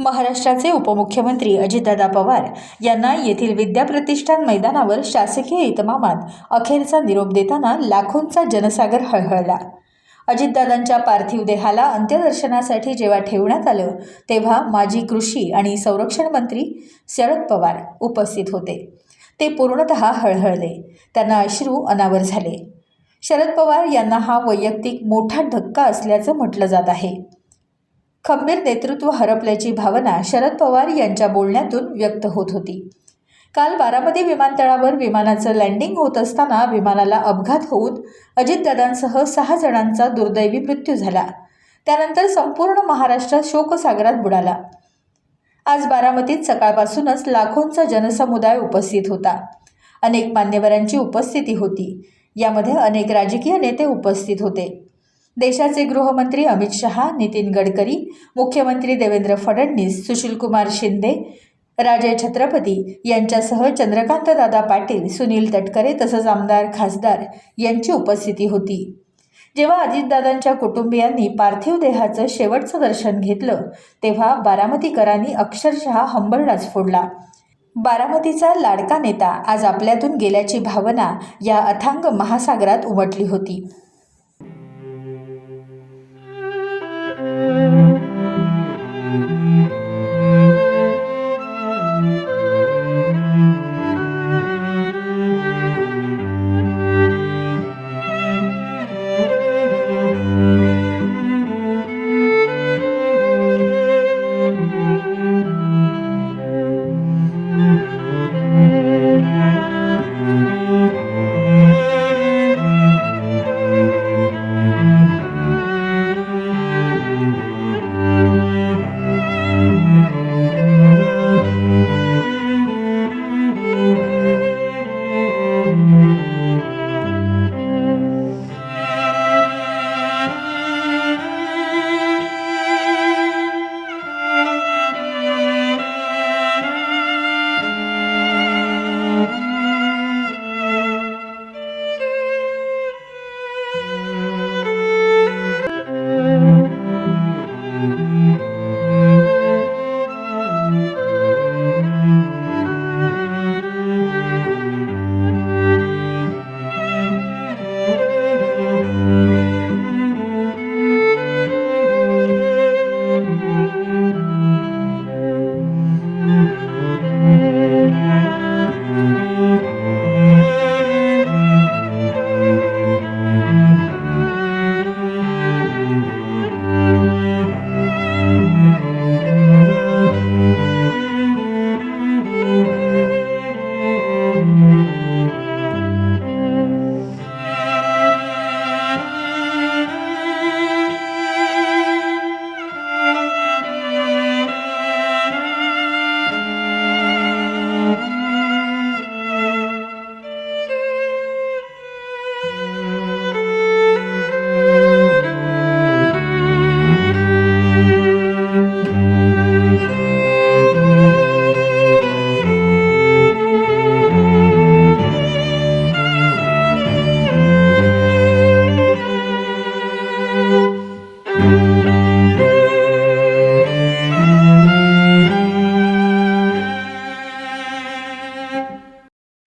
महाराष्ट्राचे उपमुख्यमंत्री अजितदादा पवार यांना येथील विद्याप्रतिष्ठान मैदानावर शासकीय इतमामात अखेरचा निरोप देताना लाखोंचा जनसागर हळहळला। अजितदादांच्या पार्थिव देहाला अंत्यदर्शनासाठी जेव्हा ठेवण्यात आलं तेव्हा माजी कृषी आणि संरक्षण मंत्री शरद पवार उपस्थित होते। ते पूर्णतः हळहळले, त्यांना अश्रू अनावर झाले। शरद पवार यांना हा वैयक्तिक मोठा धक्का असल्याचं म्हटलं जात आहे। खंबीर नेतृत्व हरपल्याची भावना शरद पवार यांच्या बोलण्यातून व्यक्त होत होती। काल बारामती विमानतळावर विमानाचं लँडिंग होत असताना विमानाला अपघात होऊन अजितदादांसह 6 जणांचा दुर्दैवी मृत्यू झाला। त्यानंतर संपूर्ण महाराष्ट्र शोकसागरात बुडाला। आज बारामतीत सकाळपासूनच लाखोंचा जनसमुदाय उपस्थित होता। अनेक मान्यवरांची उपस्थिती होती। यामध्ये अनेक राजकीय नेते उपस्थित होते। देशाचे गृहमंत्री अमित शहा, नितीन गडकरी, मुख्यमंत्री देवेंद्र फडणवीस, सुशीलकुमार शिंदे, राजे छत्रपती यांच्यासह चंद्रकांतदादा पाटील, सुनील तटकरे तसंच आमदार खासदार यांची उपस्थिती होती। जेव्हा अजितदादांच्या कुटुंबियांनी पार्थिव देहाचं शेवटचं दर्शन घेतलं तेव्हा बारामतीकरांनी अक्षरशः हंबरडाच फोडला। बारामतीचा लाडका नेता आज आपल्यातून गेल्याची भावना या अथांग महासागरात उमटली होती।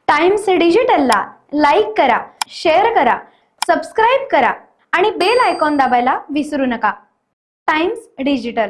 टाइम्स डिजिटलला लाईक करा, शेअर करा, सबस्क्राईब करा आणि बेल आयकॉन दाबायला विसरू नका। Times digital.